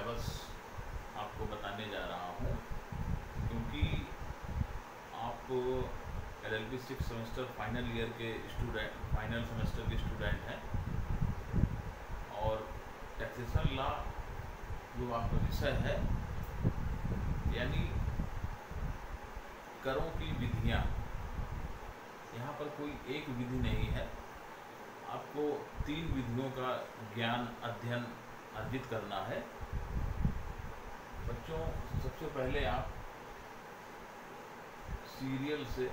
Syllabus आपको बताने जा रहा हूँ, क्योंकि आप LLB 6 सेमेस्टर फाइनल ईयर के स्टूडेंट, फाइनल सेमेस्टर के स्टूडेंट हैं और टैक्सेशन लॉ जो आपका विषय है, यानी करों की विधियाँ, यहाँ पर कोई एक विधि नहीं है, आपको 3 विधियों का ज्ञान अध्ययन अर्जित करना है। बच्चों, सबसे पहले आप सीरियल से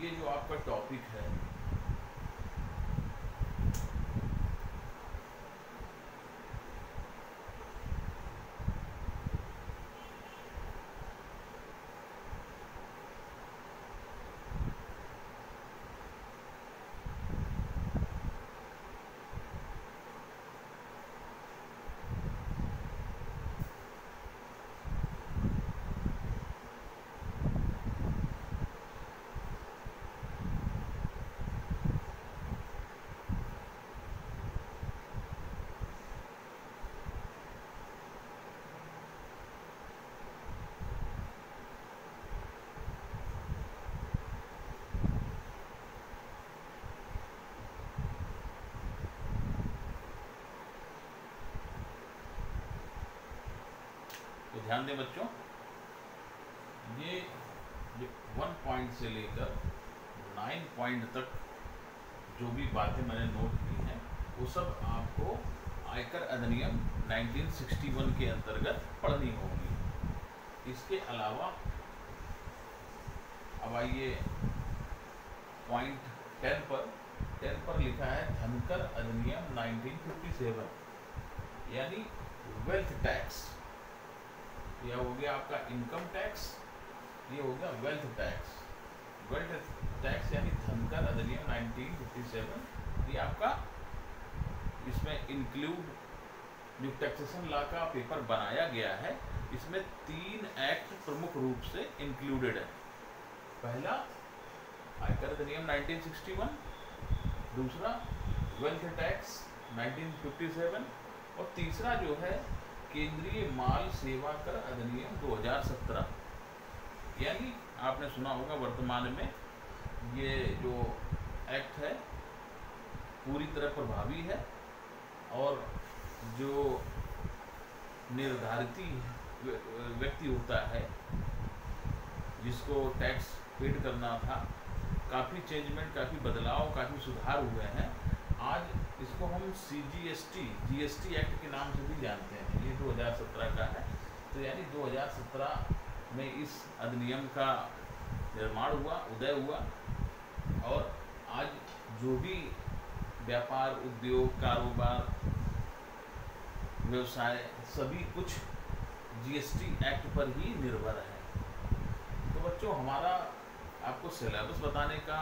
ये जो आपका टॉपिक है, तो ध्यान दें बच्चों, ये 1 पॉइंट से लेकर 9 पॉइंट तक जो भी बातें मैंने नोट की हैं, वो सब आपको आयकर अधिनियम 1961 के अंतर्गत पढ़नी होगी। इसके अलावा अब आइए पॉइंट 10 पर लिखा है धनकर अधिनियम 1957, यानी वेल्थ टैक्स। यह हो गया आपका इनकम टैक्स, ये हो गया वेल्थ टैक्स। वेल्थ टैक्स यानी धनकर अधिनियम 1957, ये आपका इसमें इंक्लूड जो टैक्सेशन लॉ का पेपर बनाया गया है, इसमें 3 एक्ट प्रमुख रूप से इंक्लूडेड है। पहला आयकर अधिनियम 1961, दूसरा वेल्थ टैक्स 1957 और तीसरा जो है केंद्रीय माल सेवा कर अधिनियम 2017। यानी आपने सुना होगा वर्तमान में ये जो एक्ट है पूरी तरह प्रभावी है और जो निर्धारित व्यक्ति होता है जिसको टैक्स पेड करना था, काफ़ी चेंजमेंट, काफ़ी बदलाव, काफ़ी सुधार हुए हैं। आज इसको हम GST एक्ट के नाम से भी जानते हैं। ये 2017 का है, तो यानी 2017 में इस अधिनियम का निर्माण हुआ, उदय हुआ और आज जो भी व्यापार, उद्योग, कारोबार, व्यवसाय, सभी कुछ GST एक्ट पर ही निर्भर है। तो बच्चों, हमारा आपको सिलेबस बताने का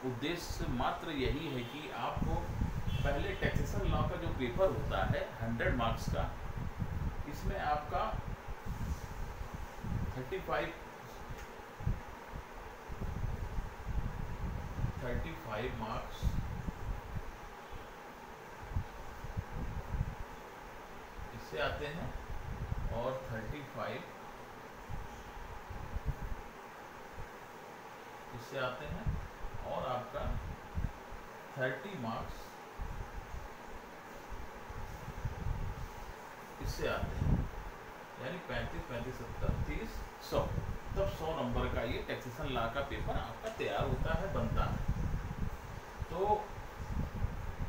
उद्देश्य मात्र यही है कि आपको पहले टैक्सेशन लॉ का जो पेपर होता है 100 मार्क्स का, इसमें आपका 35 मार्क्स इससे आते हैं और 35 इससे आते हैं और आपका 30 मार्क्स इससे आते हैं, यानी 35, 35, 70, 30, 100, तब 100 नंबर का ये टैक्सेशन लॉ का पेपर आपका तैयार होता है, बनता है। तो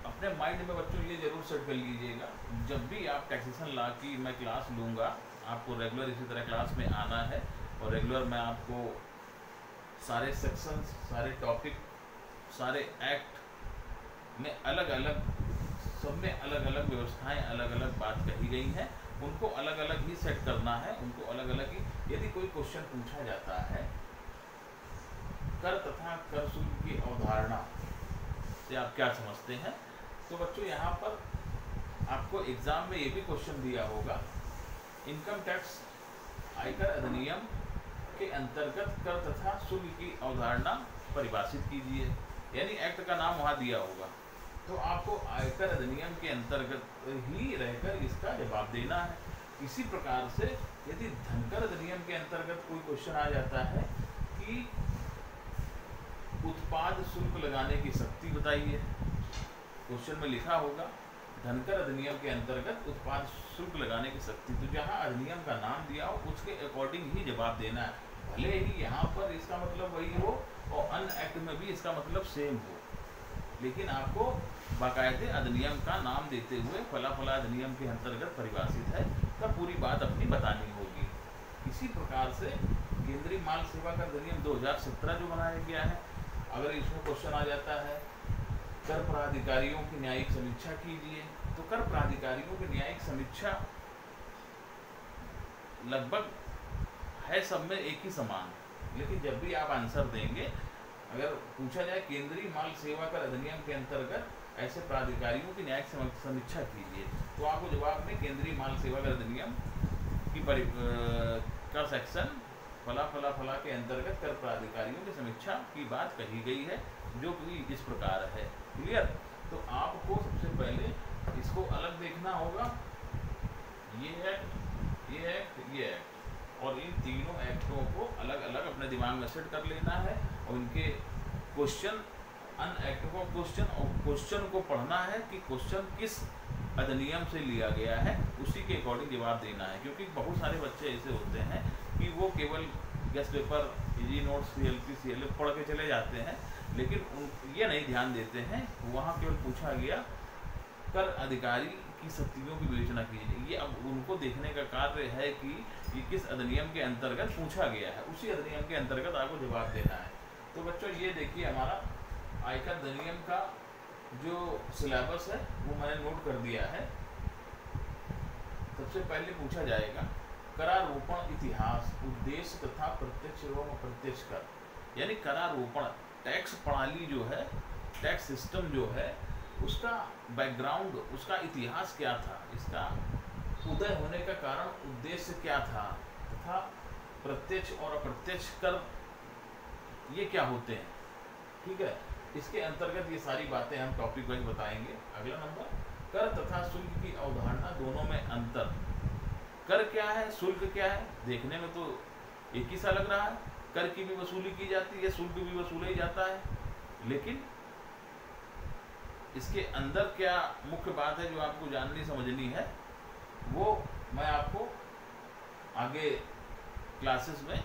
अपने माइंड में बच्चों ये जरूर सेट कर लीजिएगा, जब भी आप टैक्सेशन लॉ की मैं क्लास लूँगा, आपको रेगुलर इसी तरह क्लास में आना है और रेगुलर मैं आपको सारे सेक्शंस, सारे टॉपिक, सारे एक्ट में अलग अलग, सब में अलग अलग व्यवस्थाएं, अलग अलग बात कही गई हैं, उनको अलग अलग ही सेट करना है, उनको अलग अलग ही। यदि कोई क्वेश्चन पूछा जाता है कर तथा कर शुल्क की अवधारणा से आप क्या समझते हैं, तो बच्चों यहाँ पर आपको एग्जाम में ये भी क्वेश्चन दिया होगा, इनकम टैक्स आयकर अधिनियम के अंतर्गत कर तथा शुल्क की अवधारणा परिभाषित कीजिए, यानी एक्ट का नाम वहाँ दिया होगा। तो आपको आयकर अधिनियम के अंतर्गत ही रहकर इसका जवाब देना है। इसी प्रकार से यदि धनकर अधिनियम के अंतर्गत कोई क्वेश्चन आ जाता है कि उत्पाद शुल्क लगाने की शक्ति बताइए, क्वेश्चन में लिखा होगा धनकर अधिनियम के अंतर्गत उत्पाद शुल्क लगाने की शक्ति, तो जहाँ अधिनियम का नाम दिया हो उसके अकॉर्डिंग ही जवाब देना है, भले ही यहाँ पर इसका मतलब वही हो और अन्य एक्ट में भी इसका मतलब सेम हो, लेकिन आपको बाकायदे अधिनियम का नाम देते हुए फला फला अधिनियम के अंतर्गत परिभाषित है तब पूरी बात अपनी बतानी होगी। इसी प्रकार से केंद्रीय माल सेवा कर अधिनियम 2017 जो बनाया गया है, अगर इसमें क्वेश्चन आ जाता है कर प्राधिकारियों की न्यायिक समीक्षा कीजिए, तो कर प्राधिकारियों की न्यायिक समीक्षा लगभग है सब में एक ही समान, लेकिन जब भी आप आंसर देंगे अगर पूछा जाए केंद्रीय माल सेवा कर अधिनियम के अंतर्गत ऐसे प्राधिकारियों की न्यायिक समीक्षा कीजिए, तो आपको जवाब में केंद्रीय माल सेवा कर अधिनियम की का सेक्शन फला फला फला के अंतर्गत कर प्राधिकारियों की समीक्षा की बात कही गई है, जो कि इस प्रकार है। क्लियर? तो आपको सबसे पहले इसको अलग देखना होगा, ये एक्ट, ये एक्ट, ये एक्ट, और इन तीनों एक्टों को अलग अलग अपने दिमाग में सेट कर लेना है और उनके क्वेश्चन, अन एक्ट को क्वेश्चन और क्वेश्चन को पढ़ना है कि क्वेश्चन किस अधिनियम से लिया गया है, उसी के अकॉर्डिंग जवाब देना है। क्योंकि बहुत सारे बच्चे ऐसे होते हैं कि वो केवल guest paper, easy notes, CLP, CLF पढ़ के चले जाते हैं, लेकिन ये नहीं ध्यान देते हैं वहाँ केवल पूछा गया कर अधिकारी की शक्तियों की विवेचना कीजिए, ये अब उनको देखने का कार्य है कि ये किस अधिनियम के अंतर्गत पूछा गया है, उसी अधिनियम के अंतर्गत आपको जवाब देना है। तो बच्चों ये देखिए हमारा आयकर अधिनियम का जो सिलेबस है वो मैंने नोट कर दिया है। सबसे पहले पूछा जाएगा करारोपण इतिहास, उद्देश्य तथा प्रत्यक्ष एवं अप्रत्यक्ष कर, यानी करारोपण टैक्स प्रणाली जो है, टैक्स सिस्टम जो है, उसका बैकग्राउंड, उसका इतिहास क्या था, इसका उदय होने का कारण, उद्देश्य क्या था, तथा प्रत्यक्ष और अप्रत्यक्ष कर ये क्या होते हैं। ठीक है, इसके अंतर्गत ये सारी बातें हम टॉपिक वाइज बताएंगे। अगला नंबर, कर तथा शुल्क की अवधारणा, दोनों में अंतर। कर क्या है, शुल्क क्या है, देखने में तो एक ही सा लग रहा है, कर की भी वसूली की जाती है, शुल्क भी वसूला ही जाता है, लेकिन इसके अंदर क्या मुख्य बात है जो आपको जाननी समझनी है, वो मैं आपको आगे क्लासेस में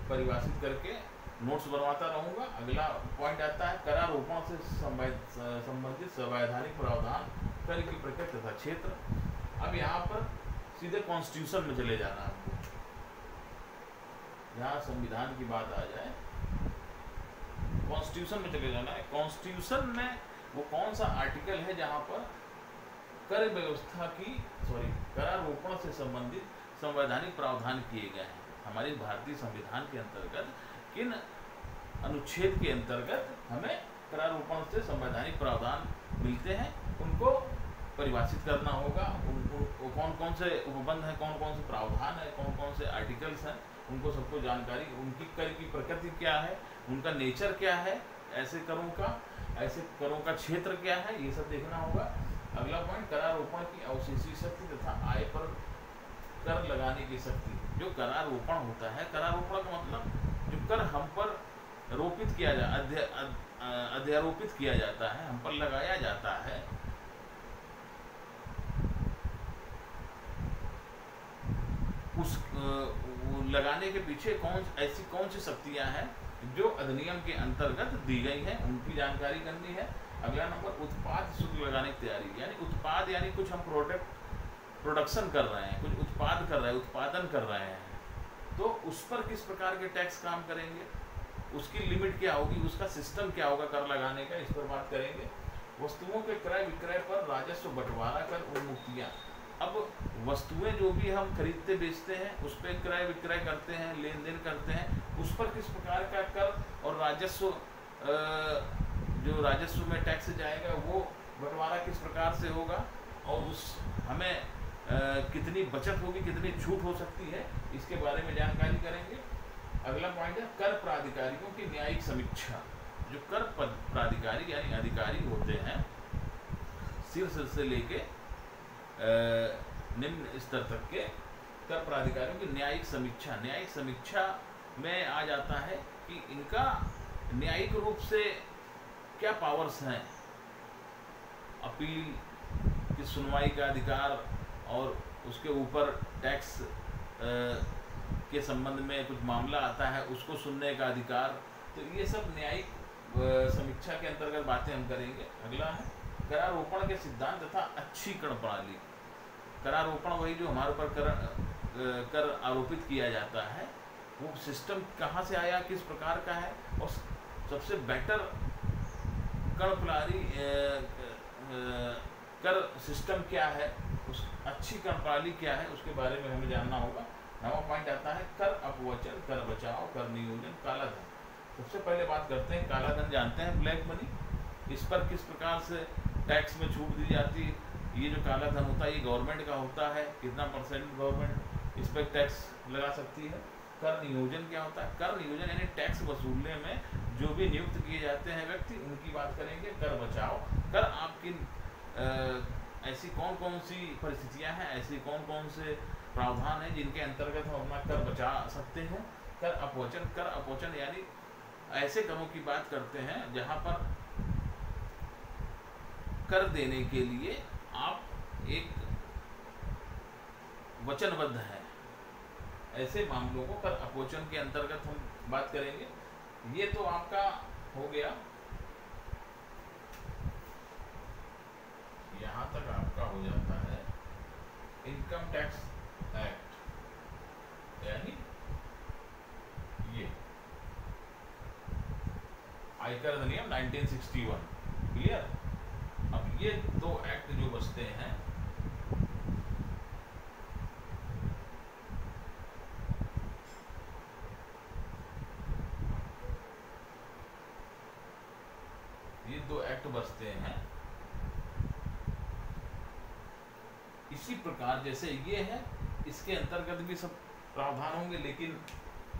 परिभाषित करके नोट्स बनवाता रहूँगा। अगला पॉइंट आता है करारोपण से संबंधित संवैधानिक प्रावधान, कर की प्रकृति तथा क्षेत्र। अब यहाँ पर सीधे कॉन्स्टिट्यूशन में चले जाना है, यहाँ संविधान की बात आ जाए, कॉन्स्टिट्यूशन में चले जाना है। कॉन्स्टिट्यूशन में वो कौन सा आर्टिकल है जहाँ पर कर व्यवस्था की करारोपण से संबंधित संवैधानिक प्रावधान किए गए हैं। हमारे भारतीय संविधान के अंतर्गत किन अनुच्छेद के अंतर्गत हमें करारोपण से संवैधानिक प्रावधान मिलते हैं, उनको परिभाषित करना होगा। उनको कौन कौन से उपबंध हैं, कौन कौन से प्रावधान है, कौन कौन से आर्टिकल्स हैं, उनको सबको जानकारी, उनकी कर की प्रकृति क्या है, उनका नेचर क्या है, ऐसे करों का क्षेत्र क्या है, ये सब देखना होगा। अगला पॉइंट, करारोपण की अवशेषी शक्ति तथा आय पर कर लगाने की शक्ति। जो करारोपण होता है, करारोपण का मतलब जो कर हम पर रोपित किया अध्यारोपित किया जाता है, हम पर लगाया जाता है, उस लगाने के पीछे ऐसी कौन सी शक्तियां हैं जो अधिनियम के अंतर्गत दी गई हैं, उनकी जानकारी करनी है। अगला नंबर, उत्पाद शुल्क लगाने की तैयारी, यानी उत्पाद यानी कुछ हम प्रोडक्शन कर रहे हैं, कुछ उत्पाद कर रहे हैं, उत्पादन कर रहे हैं, तो उस पर किस प्रकार के टैक्स काम करेंगे, उसकी लिमिट क्या होगी, उसका सिस्टम क्या होगा कर लगाने का, इस पर बात करेंगे। वस्तुओं के क्रय विक्रय पर राजस्व बंटवारा कर उन्मुक्तियाँ। अब वस्तुएं जो भी हम खरीदते बेचते हैं, उस पर क्रय विक्रय करते हैं, लेन देन करते हैं, उस पर किस प्रकार का कर और राजस्व, जो राजस्व में टैक्स जाएगा वो बंटवारा किस प्रकार से होगा, और उस हमें कितनी बचत होगी, कितनी छूट हो सकती है, इसके बारे में जानकारी करेंगे। अगला पॉइंट है कर प्राधिकारियों की न्यायिक समीक्षा। जो कर प्राधिकारी यानी अधिकारी होते हैं, शीर्ष से लेके निम्न स्तर तक के कर प्राधिकारियों की न्यायिक समीक्षा में आ जाता है कि इनका न्यायिक रूप से क्या पावर्स हैं, अपील की सुनवाई का अधिकार और उसके ऊपर टैक्स के संबंध में कुछ मामला आता है उसको सुनने का अधिकार। तो ये सब न्यायिक समीक्षा के अंतर्गत बातें हम करेंगे। अगला है करारोपण के सिद्धांत तथा अच्छीकरण प्रणाली। करारोपण वही जो हमारे ऊपर कर आरोपित किया जाता है, वो सिस्टम कहाँ से आया, किस प्रकार का है और सबसे बेटर कर प्रणाली कर सिस्टम क्या है, उस अच्छी कर प्रणाली क्या है, उसके बारे में हमें जानना होगा। 9वां पॉइंट आता है कर अपवचन, कर बचाव, कर नियोजन, काला धन। सबसे पहले बात करते हैं काला धन। जानते हैं ब्लैक मनी, इस पर किस प्रकार से टैक्स में छूट दी जाती है। ये जो काला धन होता है ये गवर्नमेंट का होता है, कितना परसेंट गवर्नमेंट इस पर टैक्स लगा सकती है। कर नियोजन क्या होता है? कर नियोजन यानी टैक्स वसूलने में जो भी नियुक्त किए जाते हैं व्यक्ति, उनकी बात करेंगे। कर बचाव, कर आपकी ऐसी कौन कौन सी परिस्थितियां हैं, ऐसी कौन कौन से प्रावधान हैं जिनके अंतर्गत हम अपना कर बचा सकते हैं। कर अपवचन यानी ऐसे करों की बात करते हैं जहां पर कर देने के लिए आप एक वचनबद्ध हैं, ऐसे मामलों को कर अपवचन के अंतर्गत हम बात करेंगे। ये तो आपका हो गया, यहाँ तक आपका हो जाता है इनकम टैक्स एक्ट, यानी ये आयकर अधिनियम 1961। क्लियर? अब ये दो एक्ट जो बचते हैं, ये दो एक्ट बचते हैं इसी प्रकार जैसे ये है, इसके अंतर्गत भी सब प्रावधान होंगे, लेकिन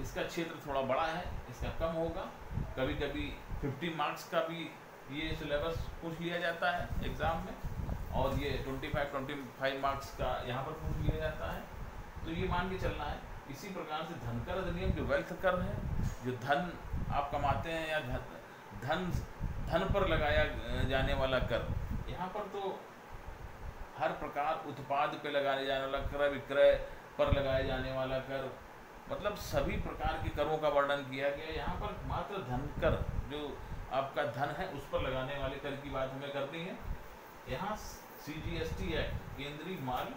इसका क्षेत्र थोड़ा बड़ा है, इसका कम होगा। कभी कभी 50 मार्क्स का भी ये सिलेबस पूछ लिया जाता है एग्जाम में, और ये 25 मार्क्स का यहाँ पर पूछ लिया जाता है। तो ये मान के चलना है। इसी प्रकार से धनकर अधिनियम जो वेल्थ कर है, जो धन आप कमाते हैं या धन पर लगाया जाने वाला कर, यहाँ पर तो हर प्रकार उत्पाद पे लगाने जाने वाला क्रय विक्रय पर लगाए जाने वाला कर, मतलब सभी प्रकार के करों का वर्णन किया गया। यहाँ पर मात्र धन कर, जो आपका धन है उस पर लगाने वाले कर की बात हमें करनी है। यहाँ CGST एक्ट, केंद्रीय माल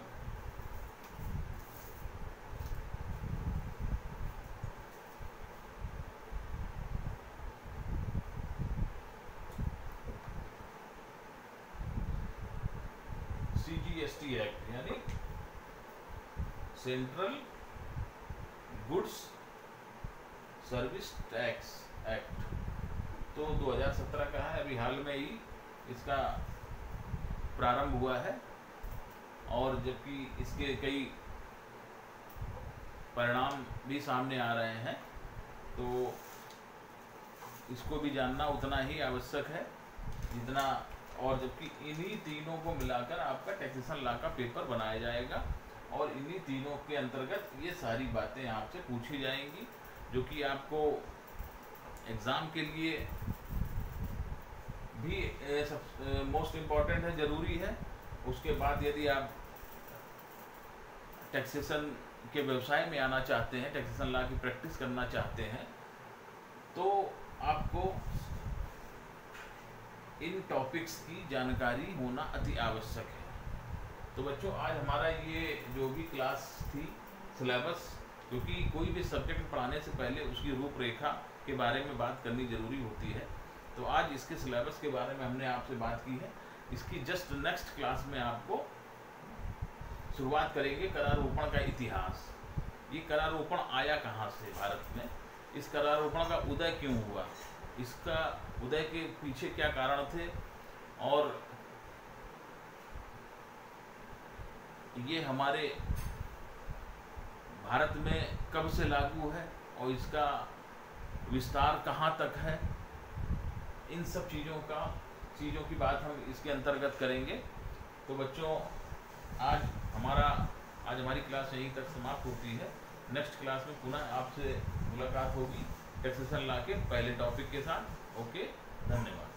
CGST एक्ट यानी central goods service tax act, तो 2017 का है। अभी हाल में ही इसका प्रारंभ हुआ है, और जबकि इसके कई परिणाम भी सामने आ रहे हैं, तो इसको भी जानना उतना ही आवश्यक है जितना, और जबकि इन्हीं तीनों को मिलाकर आपका टैक्सेशन लॉ का पेपर बनाया जाएगा, और इन्हीं तीनों के अंतर्गत ये सारी बातें आपसे पूछी जाएंगी, जो कि आपको एग्ज़ाम के लिए भी मोस्ट इम्पॉर्टेंट है, ज़रूरी है। उसके बाद यदि आप टैक्सेशन के व्यवसाय में आना चाहते हैं, टैक्सेशन लॉ की प्रैक्टिस करना चाहते हैं, तो आपको इन टॉपिक्स की जानकारी होना अति आवश्यक है। तो बच्चों, आज हमारा ये जो भी क्लास थी, सिलेबस, क्योंकि कोई भी सब्जेक्ट पढ़ाने से पहले उसकी रूपरेखा के बारे में बात करनी ज़रूरी होती है, तो आज इसके सिलेबस के बारे में हमने आपसे बात की है। इसकी जस्ट नेक्स्ट क्लास में आपको शुरुआत करेंगे करारोपण का इतिहास। ये करारोपण आया कहाँ से भारत में, इस करारोपण का उदय क्यों हुआ, इसका उदय के पीछे क्या कारण थे, और ये हमारे भारत में कब से लागू है, और इसका विस्तार कहाँ तक है, इन सब चीज़ों की बात हम इसके अंतर्गत करेंगे। तो बच्चों आज हमारी क्लास यहीं तक समाप्त होती है। नेक्स्ट क्लास में पुनः आपसे मुलाकात होगी टैक्सेशन लॉ के पहले टॉपिक के साथ। ओके, धन्यवाद।